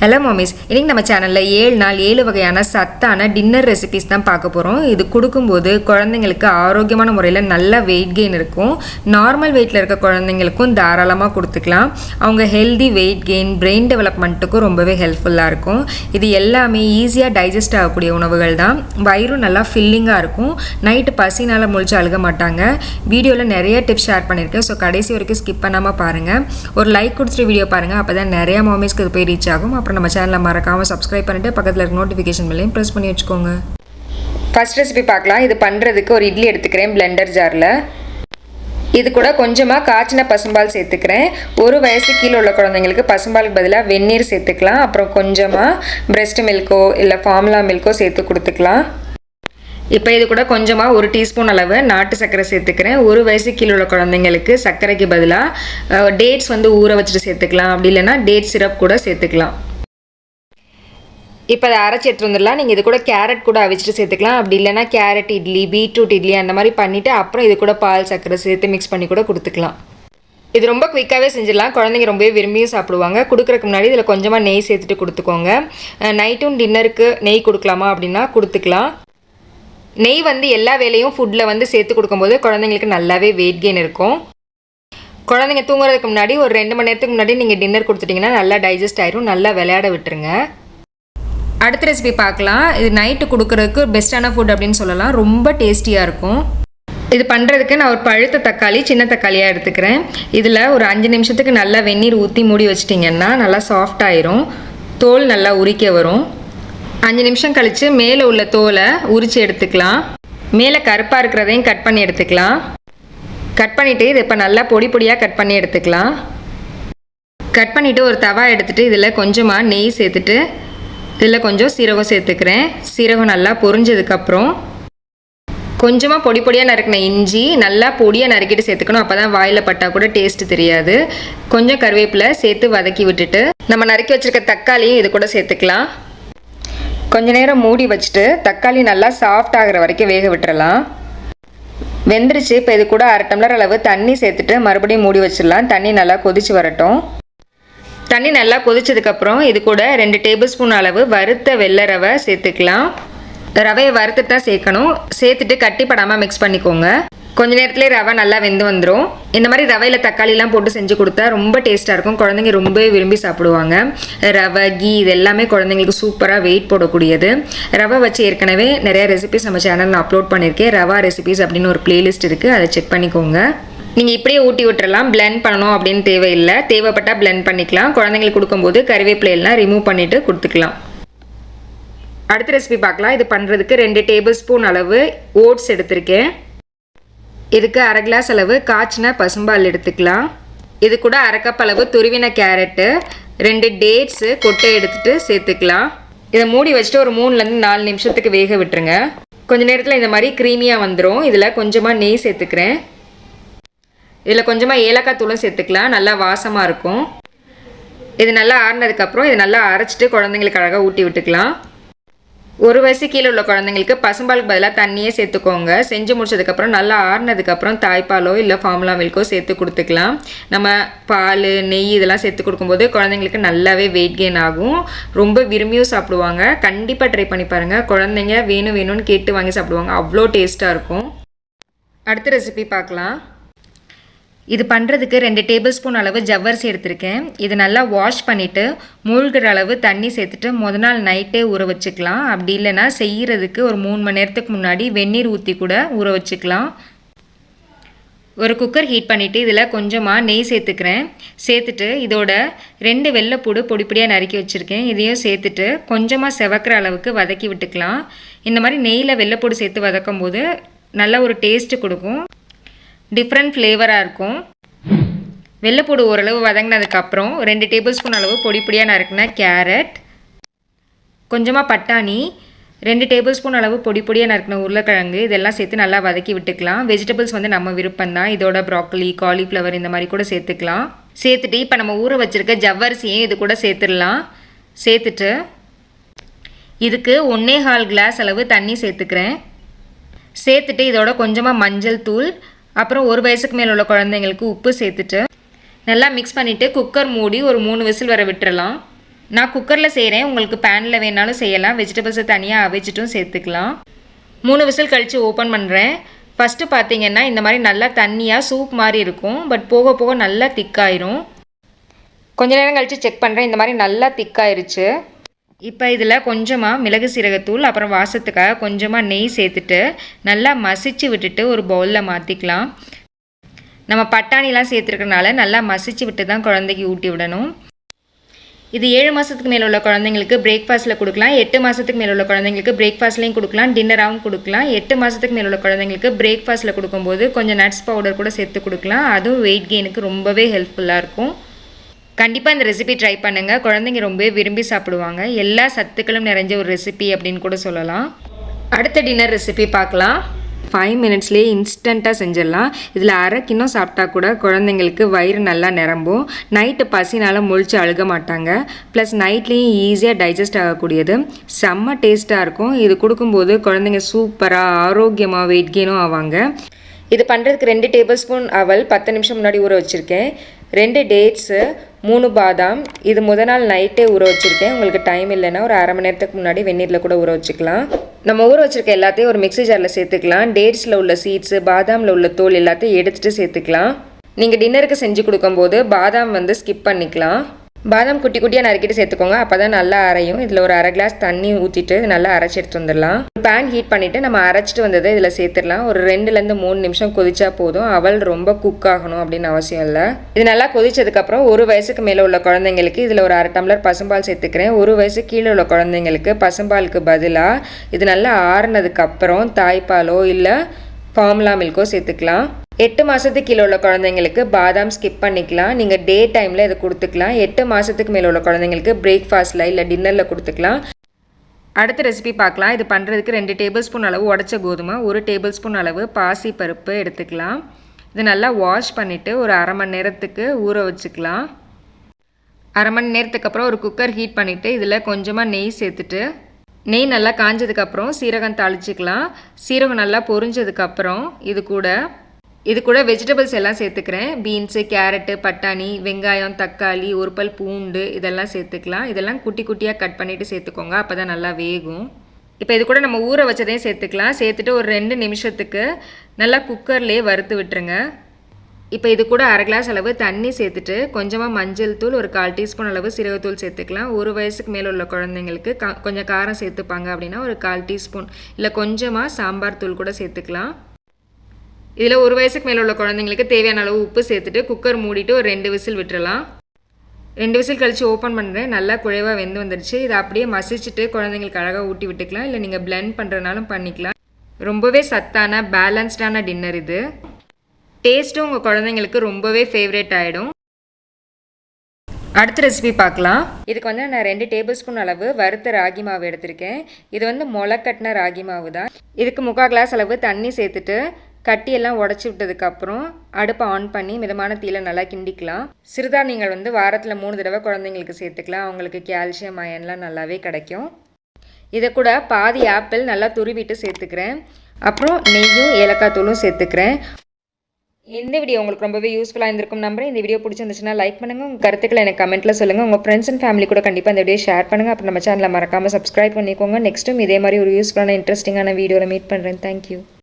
Hello மாமிஸ், இன்றைக்கி நம்ம சேனலில் 7 நாள் 7 வகையான சத்தான டின்னர் ரெசிபிஸ் தான் பார்க்க போகிறோம். இது கொடுக்கும்போது குழந்தைங்களுக்கு ஆரோக்கியமான முறையில் நல்ல வெயிட் கெயின் இருக்கும். நார்மல் வெயிட்டில் இருக்க குழந்தைங்களுக்கும் தாராளமாக கொடுத்துக்கலாம். அவங்க ஹெல்தி வெயிட் கெயின், பிரெயின் டெவலப்மெண்ட்டுக்கும் ரொம்பவே ஹெல்ப்ஃபுல்லாக இருக்கும். இது எல்லாமே ஈஸியாக டைஜஸ்ட் ஆகக்கூடிய உணவுகள் தான். வயிறும் நல்லா ஃபில்லிங்காக இருக்கும். நைட்டு பசினால் முழிச்சு அழுக மாட்டாங்க. வீடியோவில் நிறைய டிப்ஸ் ஷேர் பண்ணியிருக்கேன். ஸோ கடைசி வரைக்கும் ஸ்கிப் பண்ணாமல் பாருங்கள். ஒரு லைக் கொடுத்துட்டு வீடியோ பாருங்கள். அப்போ தான் நிறையா மாமிஸ்க்கு இது போய் ரீச் ஆகும். அப்புறம் நம்ம சேனலை மறக்காமல் சப்ஸ்கிரைப் பண்ணிட்டு பக்கத்தில் இருக்க நோட்டிஃபிகேஷன் பெல்லையும் ப்ரெஸ் பண்ணி வச்சுக்கோங்க. ஃபர்ஸ்ட் ரெசிபி பார்க்கலாம். இது பண்ணுறதுக்கு ஒரு இட்லி எடுத்துக்கிறேன் பிளெண்டர் ஜாரில். இது கூட கொஞ்சமாக காய்ச்சின பசும்பால் சேர்த்துக்கிறேன். 1 வயசு கீழே உள்ள குழந்தைங்களுக்கு பசும்பாலுக்கு பதிலாக வெந்நீர் சேர்த்துக்கலாம். அப்புறம் கொஞ்சமாக பிரெஸ்ட் மில்க்கோ இல்லை ஃபார்முலா மில்க்கோ சேர்த்து கொடுத்துக்கலாம். இப்போ இது கூட கொஞ்சமாக 1 டீஸ்பூன் அளவு நாட்டு சர்க்கரை சேர்த்துக்கிறேன். 1 வயசு கீழே உள்ள குழந்தைங்களுக்கு சர்க்கரைக்கு பதிலாக டேட்ஸ் ஊற வச்சுட்டு சேர்த்துக்கலாம். அப்படி இல்லைன்னா டேட் சிரப் கூட சேர்த்துக்கலாம். இப்போ அதை அரைச்சி எடுத்து வந்துடலாம். நீங்கள் இது கூட கேரட் கூட அவிச்சிட்டு சேர்த்துக்கலாம். அப்படி இல்லைனா கேரட் இட்லி, பீட்ரூட் இட்லி அந்த மாதிரி பண்ணிவிட்டு அப்புறம் இது கூட பால் சர்க்கரை சேர்த்து மிக்ஸ் பண்ணி கூட கொடுத்துக்கலாம். இது ரொம்ப குயிக்காகவே செஞ்சிடலாம். குழந்தைங்க ரொம்பவே விரும்பியும் சாப்பிடுவாங்க. கொடுக்குறதுக்கு முன்னாடி இதில் கொஞ்சமாக நெய் சேர்த்துட்டு கொடுத்துக்கோங்க. நைட்டும் டின்னருக்கு நெய் கொடுக்கலாமா அப்படின்னா கொடுத்துக்கலாம். நெய் எல்லா வேலையும் ஃபுட்டில் சேர்த்து கொடுக்கும்போது குழந்தைங்களுக்கு நல்லாவே வெயிட் கெயின் இருக்கும். குழந்தைங்க தூங்குறதுக்கு முன்னாடி ஒரு 2 மணி நேரத்துக்கு முன்னாடி நீங்கள் டின்னர் கொடுத்துட்டிங்கன்னா நல்லா டைஜஸ்ட் ஆயிரும். நல்லா விளையாட விட்டுருங்க. அடுத்த ரெசிபி பார்க்கலாம். இது நைட்டு கொடுக்குறதுக்கு பெஸ்ட்டான ஃபுட் அப்படின்னு சொல்லலாம். ரொம்ப டேஸ்டியாக இருக்கும். இது பண்ணுறதுக்கு நான் ஒரு பழுத்த தக்காளி, சின்ன தக்காளியாக எடுத்துக்கிறேன். இதில் ஒரு 5 நிமிஷத்துக்கு நல்லா வெந்நீர் ஊற்றி மூடி வச்சிட்டிங்கன்னா நல்லா சாஃப்ட் ஆயிரும். தோல் நல்லா உரிக்க வரும். 5 நிமிஷம் கழித்து மேலே உள்ள தோலை உரித்து எடுத்துக்கலாம். மேலே கருப்பாக இருக்கிறதையும் கட் பண்ணி எடுத்துக்கலாம். கட் பண்ணிவிட்டு இது இப்போ நல்லா பொடி பொடியாக கட் பண்ணி எடுத்துக்கலாம். கட் பண்ணிவிட்டு ஒரு தவா எடுத்துகிட்டு இதில் கொஞ்சமாக நெய் சேர்த்துட்டு இதில் கொஞ்சம் சீரகம் சேர்த்துக்கிறேன். சீரகம் நல்லா பொரிஞ்சதுக்கப்புறம் கொஞ்சமாக பொடி பொடியாக நறுக்கின இஞ்சி நல்லா பொடியாக நறுக்கிட்டு சேர்த்துக்கணும். அப்போ தான் வாயில் பட்டால் கூட டேஸ்ட்டு தெரியாது. கொஞ்சம் கருவேப்பிலை சேர்த்து வதக்கி விட்டுட்டு நம்ம நறுக்கி வச்சுருக்க தக்காளியும் இது கூட சேர்த்துக்கலாம். கொஞ்ச நேரம் மூடி வச்சுட்டு தக்காளி நல்லா சாஃப்ட் ஆகிற வரைக்கும் வேக விட்டுறலாம். வெந்துருச்சு. இப்போ இது கூட 1/2 டம்ளர் அளவு தண்ணி சேர்த்துட்டு மறுபடியும் மூடி வச்சிடலாம். தண்ணி நல்லா கொதிச்சு வரட்டும். தண்ணி நல்லா கொதிச்சதுக்கப்புறம் இது கூட 2 டேபிள் ஸ்பூன் அளவு வறுத்த வெள்ளை ரவை சேர்த்துக்கலாம். ரவையை வறுத்துட்டு தான் சேர்க்கணும். சேர்த்துட்டு கட்டிப்படாமல் மிக்ஸ் பண்ணிக்கோங்க. கொஞ்ச நேரத்துலேயே ரவை நல்லா வெந்து வந்துடும். இந்த மாதிரி ரவையில் தக்காளிலாம் போட்டு செஞ்சு கொடுத்தா ரொம்ப டேஸ்ட்டாக இருக்கும். குழந்தைங்க ரொம்பவே விரும்பி சாப்பிடுவாங்க. ரவை, கீ இது எல்லாமே குழந்தைங்களுக்கு சூப்பராக வெயிட் போடக்கூடியது. ரவை வச்சு ஏற்கனவே நிறைய ரெசிபிஸ் நம்ம சேனலில் அப்லோட் பண்ணியிருக்கேன். ரவா ரெசிபிஸ் அப்படின்னு ஒரு பிளேலிஸ்ட் இருக்குது. அதை செக் பண்ணிக்கோங்க. நீங்கள் இப்படியே ஊட்டி விட்டுறலாம். பிளெண்ட் பண்ணணும் அப்படின்னு தேவையில்லை. தேவைப்பட்டால் பிளெண்ட் பண்ணிக்கலாம். குழந்தைங்களுக்கு கொடுக்கும்போது கறிவேப்பிலையெல்லாம் ரிமூவ் பண்ணிவிட்டு கொடுத்துக்கலாம். அடுத்த ரெசிபி பார்க்கலாம். இது பண்ணுறதுக்கு 2 டேபிள் ஸ்பூன் அளவு ஓட்ஸ் எடுத்திருக்கேன். இதுக்கு 1/2 கிளாஸ் அளவு காய்ச்சின பசும்பால் எடுத்துக்கலாம். இது கூட 1/2 கப் அளவு துருவின கேரட்டு, 2 டேட்ஸு கொட்டை எடுத்துகிட்டு சேர்த்துக்கலாம். இதை மூடி வச்சுட்டு ஒரு 3லேருந்து 4 நிமிஷத்துக்கு வேக விட்டுருங்க. கொஞ்சம் நேரத்தில் இந்த மாதிரி க்ரீமியாக வந்துடும். இதில் கொஞ்சமாக நெய் சேர்த்துக்கிறேன். இதில் கொஞ்சமாக ஏலக்காய் தூளும் சேர்த்துக்கலாம். நல்லா வாசமாக இருக்கும். இது நல்லா ஆறினதுக்கப்புறம் இது நல்லா அரைச்சிட்டு குழந்தைங்களுக்கு அழகாக ஊட்டி விட்டுக்கலாம். 1 வயசு கீழே உள்ள குழந்தைங்களுக்கு பசும்பாலுக்கு பதிலாக தண்ணியே சேர்த்துக்கோங்க. செஞ்சு முடிச்சதுக்கப்புறம் நல்லா ஆறினதுக்கப்புறம் தாய்ப்பாலோ இல்லை ஃபார்முலா மில்க்கோ சேர்த்து கொடுத்துக்கலாம். நம்ம பால், நெய் இதெல்லாம் சேர்த்து கொடுக்கும்போது குழந்தைங்களுக்கு நல்லாவே வெயிட் கெயின் ஆகும். ரொம்ப விரும்பியும் சாப்பிடுவாங்க. கண்டிப்பாக ட்ரை பண்ணி பாருங்கள். குழந்தைங்க வேணும் வேணும்னு கேட்டு வாங்கி சாப்பிடுவாங்க. அவ்வளோ டேஸ்ட்டாக இருக்கும். அடுத்த ரெசிபி பார்க்கலாம். இது பண்ணுறதுக்கு 2 டேபிள் ஸ்பூன் அளவு ஜவ்வரிசி எடுத்திருக்கேன். இது நல்லா வாஷ் பண்ணிவிட்டு மூழ்கிற அளவு தண்ணி சேர்த்துட்டு முதல் நாள் நைட்டே ஊற வச்சுக்கலாம். அப்படி இல்லைன்னா செய்கிறதுக்கு ஒரு 3 மணி நேரத்துக்கு முன்னாடி வெந்நீர் ஊற்றி கூட ஊற வச்சுக்கலாம். ஒரு குக்கர் ஹீட் பண்ணிவிட்டு இதில் கொஞ்சமாக நெய் சேர்த்துக்கிறேன். சேர்த்துட்டு இதோட 2 வெள்ளைப்பூடு பொடி பொடியாக நறுக்கி வச்சுருக்கேன். இதையும் சேர்த்துட்டு கொஞ்சமாக செவக்கிற அளவுக்கு வதக்கி விட்டுக்கலாம். இந்த மாதிரி நெய்யில் வெள்ளைப்பூடு சேர்த்து வதக்கும் போது நல்ல ஒரு டேஸ்ட்டு கொடுக்கும். டிஃப்ரெண்ட் ஃப்ளேவராக இருக்கும். வெள்ளைப்பூடு ஓரளவு வதங்கினதுக்கப்புறம் 2 டேபிள் ஸ்பூன் அளவு பொடி பொடியாக நறுக்கின கேரட், கொஞ்சமாக பட்டாணி, 2 டேபிள் ஸ்பூன் அளவு பொடி பொடியாக நறுக்கின உருளைக்கிழங்கு இதெல்லாம் சேர்த்து நல்லா வதக்கி விட்டுக்கலாம். வெஜிடபிள்ஸ் நம்ம விருப்பம் தான். இதோட ப்ராக்கலி, காலிஃப்ளவர் இந்த மாதிரி கூட சேர்த்துக்கலாம். சேர்த்துட்டு இப்போ நம்ம ஊற வச்சுருக்க ஜவ்வரிசியும் இது கூட சேர்த்துடலாம். சேர்த்துட்டு இதுக்கு 1.25 கிளாஸ் அளவு தண்ணி சேர்த்துக்கிறேன். சேர்த்துட்டு இதோட கொஞ்சமாக மஞ்சள் தூள், அப்புறம் 1 வயசுக்கு மேலே உள்ள குழந்தைங்களுக்கு உப்பு சேர்த்துட்டு நல்லா மிக்ஸ் பண்ணிவிட்டு குக்கர் மூடி ஒரு 3 விசில் வர விட்டுறலாம். நான் குக்கரில் செய்கிறேன், உங்களுக்கு பேனில் வேணாலும் செய்யலாம். வெஜிடபிள்ஸை தனியாக அவிச்சிட்டும் சேர்த்துக்கலாம். 3 விசில் கழித்து ஓப்பன் பண்ணுறேன். ஃபஸ்ட்டு பார்த்தீங்கன்னா இந்த மாதிரி நல்லா தண்ணியாக சூப் மாதிரி இருக்கும். பட் போக போக நல்லா திக்காயிரும். கொஞ்ச நேரம் கழித்து செக் பண்ணுறேன், இந்த மாதிரி நல்லா திக்காயிருச்சு. இப்போ இதில் கொஞ்சமாக மிளகு சீரகத்தூள், அப்புறம் வாசத்துக்காக கொஞ்சமாக நெய் சேர்த்துட்டு நல்லா மசிச்சு விட்டுட்டு ஒரு பவுலில் மாற்றிக்கலாம். நம்ம பட்டாணிலாம் சேர்த்துருக்கனால நல்லா மசிச்சு விட்டு தான் குழந்தைக்கு ஊட்டி விடணும். இது 7 மாதத்துக்கு மேலே உள்ள குழந்தைங்களுக்கு பிரேக்ஃபாஸ்ட்டில் கொடுக்கலாம். 8 மாதத்துக்கு மேலே உள்ள குழந்தைங்களுக்கு பிரேக்ஃபாஸ்ட்லேயும் கொடுக்கலாம், டின்னராகவும் கொடுக்கலாம். 8 மாதத்துக்கு மேலே உள்ள குழந்தைங்களுக்கு பிரேக்ஃபாஸ்ட்டில் கொடுக்கும்போது கொஞ்சம் நட்ஸ் பவுடர் கூட சேர்த்து கொடுக்கலாம். அதுவும் வெயிட் கெயினுக்கு ரொம்பவே ஹெல்ப்ஃபுல்லாக இருக்கும். கண்டிப்பாக இந்த ரெசிபி ட்ரை பண்ணுங்கள். குழந்தைங்க ரொம்பவே விரும்பி சாப்பிடுவாங்க. எல்லா சத்துக்களும் நிறைஞ்ச ஒரு ரெசிபி அப்படின்னு கூட சொல்லலாம். அடுத்த டின்னர் ரெசிபி பார்க்கலாம். 5 மினிட்ஸ்லேயே இன்ஸ்டண்ட்டாக செஞ்சிடலாம். இதில் அரை கிண்ணம் சாப்பிட்டா கூட குழந்தைங்களுக்கு வயிறு நல்லா நிரம்பும். நைட்டு பசினால் முழிச்சு அழுக மாட்டாங்க. ப்ளஸ் நைட்லேயும் ஈஸியாக டைஜஸ்ட் ஆகக்கூடியது. செம்ம டேஸ்ட்டாக இருக்கும். இது கொடுக்கும்போது குழந்தைங்க சூப்பராக ஆரோக்கியமாக வெயிட் கெயினும் ஆவாங்க. இது பண்ணுறதுக்கு 2 டேபிள் ஸ்பூன் அவல் 10 நிமிஷம் முன்னாடி ஊற வச்சுருக்கேன். 2 டேட்ஸு, 3 பாதாம். இது முதல் நாள் நைட்டே ஊற வச்சுருக்கேன். உங்களுக்கு டைம் இல்லைன்னா ஒரு அரை மணி நேரத்துக்கு முன்னாடி வெந்நீரில் கூட ஊற வச்சுக்கலாம். நம்ம ஊற வச்சுருக்க எல்லாத்தையும் ஒரு மிக்ஸி ஜாரில் சேர்த்துக்கலாம். டேட்ஸில் உள்ள சீட்ஸு, பாதாமில் உள்ள தோல் எல்லாத்தையும் எடுத்துகிட்டு சேர்த்துக்கலாம். நீங்கள் டின்னருக்கு செஞ்சு கொடுக்கும்போது பாதாம் ஸ்கிப் பண்ணிக்கலாம். பாதாம் குட்டி குட்டியாக நறுக்கிட்டு சேர்த்துக்கோங்க, அப்போ தான் நல்லா அரையும். இதில் ஒரு அரை கிளாஸ் தண்ணி ஊற்றிட்டு நல்லா அரைச்சி எடுத்து வந்துடலாம். பேன் ஹீட் பண்ணிவிட்டு நம்ம அரைச்சிட்டு வந்ததை இதில் சேர்த்துடலாம். ஒரு 2லேருந்து 3 நிமிஷம் கொதிச்சா போதும். அவல் ரொம்ப குக் ஆகணும் அப்படின்னு அவசியம் இல்லை. இது நல்லா கொதிச்சதுக்கப்புறம் 1 வயசுக்கு மேலே உள்ள குழந்தைங்களுக்கு இதில் ஒரு அரை டம்ளர் பசும்பால் சேர்த்துக்கிறேன். 1 வயசு கீழே உள்ள குழந்தைங்களுக்கு பசும்பாலுக்கு பதிலாக இது நல்லா ஆறுனதுக்கப்புறம் தாய்ப்பாலோ இல்லை ஃபார்முலா மில்க்கோ சேர்த்துக்கலாம். 8 மாதத்துக்கு கீழே உள்ள குழந்தைங்களுக்கு பாதாம் ஸ்கிப் பண்ணிக்கலாம். நீங்கள் டே டைமில் இதை கொடுத்துக்கலாம். 8 மாதத்துக்கு மேலே உள்ள குழந்தைங்களுக்கு பிரேக்ஃபாஸ்ட்டில் இல்லை டின்னரில் கொடுத்துக்கலாம். அடுத்த ரெசிபி பார்க்கலாம். இது பண்ணுறதுக்கு 2 டேபிள் ஸ்பூன் அளவு உடச்ச கோதுமை, 1 டேபிள் ஸ்பூன் அளவு பாசி பருப்பு எடுத்துக்கலாம். இது நல்லா வாஷ் பண்ணிவிட்டு ஒரு அரை மணி நேரத்துக்கு ஊற வச்சுக்கலாம். அரை மணி நேரத்துக்கு அப்புறம் ஒரு குக்கர் ஹீட் பண்ணிவிட்டு இதில் கொஞ்சமாக நெய் சேர்த்துட்டு நெய் நல்லா காஞ்சதுக்கப்புறம் சீரகம் தாளிச்சிக்கலாம். சீரகம் நல்லா பொரிஞ்சதுக்கப்புறம் இது கூட வெஜிடபிள்ஸ் எல்லாம் சேர்த்துக்கிறேன். பீன்ஸு, கேரட்டு, பட்டாணி, வெங்காயம், தக்காளி, ஒரு பல் பூண்டு இதெல்லாம் சேர்த்துக்கலாம். இதெல்லாம் குட்டி குட்டியாக கட் பண்ணிவிட்டு சேர்த்துக்கோங்க, அப்போ தான் நல்லா வேகும். இப்போ இது கூட நம்ம ஊற வச்சதையும் சேர்த்துக்கலாம். சேர்த்துட்டு ஒரு 2 நிமிஷத்துக்கு நல்லா குக்கர்லேயே வறுத்து விட்டுருங்க. இப்போ இது கூட அரை கிளாஸ் அளவு தண்ணி சேர்த்துட்டு கொஞ்சமாக மஞ்சள் தூள், ஒரு 1/4 டீஸ்பூன் அளவு சீரகத்தூள் சேர்த்துக்கலாம். 1 வயசுக்கு மேலே உள்ள குழந்தைங்களுக்கு கொஞ்சம் காரம் சேர்த்துப்பாங்க அப்படின்னா ஒரு 1/4 டீஸ்பூன் இல்லை கொஞ்சமாக சாம்பார் தூள் கூட சேர்த்துக்கலாம். இதில் 1 வயசுக்கு மேலே உள்ள குழந்தைங்களுக்கு தேவையான அளவு உப்பு சேர்த்துட்டு குக்கர் மூடிட்டு ஒரு 2 விசில் விட்டுறலாம். 2 விசில் கழித்து ஓப்பன் பண்ணுறேன். நல்லா குழைவாக வெந்து வந்துடுச்சு. இதை அப்படியே மசிச்சுட்டு குழந்தைங்களுக்கு அழகாக ஊட்டி விட்டுக்கலாம். இல்லை நீங்கள் பிளெண்ட் பண்ணுறதுனாலும் பண்ணிக்கலாம். ரொம்பவே சத்தான பேலன்ஸ்டான டின்னர் இது. டேஸ்ட்டும் உங்கள் குழந்தைங்களுக்கு ரொம்பவே ஃபேவரேட் ஆகிடும். அடுத்த ரெசிபி பார்க்கலாம். இதுக்கு நான் 2 டேபிள் ஸ்பூன் அளவு வறுத்த ராகி மாவு எடுத்திருக்கேன். இது முளைக்கட்டின ராகி மாவு தான். இதுக்கு 3/4 கிளாஸ் அளவு தண்ணி சேர்த்துட்டு கட்டியெல்லாம் உடச்சி விட்டதுக்கப்புறம் அடுப்பை ஆன் பண்ணி மிதமான தீயில நல்லா கிண்டிக்கலாம். சிறுதானியங்கள் வாரத்தில் 3 தடவை குழந்தைங்களுக்கு சேர்த்துக்கலாம். அவங்களுக்கு கால்சியம், அயன்லாம் நல்லாவே கிடைக்கும். இதை கூட பாதி ஆப்பிள் நல்லா துருவிட்டு சேர்த்துக்கிறேன். அப்புறம் நெய்யும் ஏலக்காய் தூளும் சேர்த்துக்கிறேன். இந்த வீடியோ உங்களுக்கு ரொம்பவே யூஸ்ஃபுல்லாக இருந்திருக்கும் நம்புறேன். இந்த வீடியோ பிடிச்சிருந்துச்சுன்னா லைக் பண்ணுங்கள். உங்கள் கருத்துக்களை எனக்கு கமெண்ட்டில் சொல்லுங்கள். உங்கள் ஃப்ரெண்ட்ஸ் அண்ட் ஃபேமிலி கூட கண்டிப்பாக இந்த வீடியோ ஷேர் பண்ணுங்கள். அப்புறம் நம்ம சேனலை மறக்காமல் சப்ஸ்கிரைப் பண்ணிக்கோங்க. நெக்ஸ்ட்டும் இதே மாதிரி ஒரு யூஸ்ஃபுல்லான இன்ட்ரெஸ்டிங்கான வீடியோவில் மீட் பண்ணுறேன். தேங்க்யூ.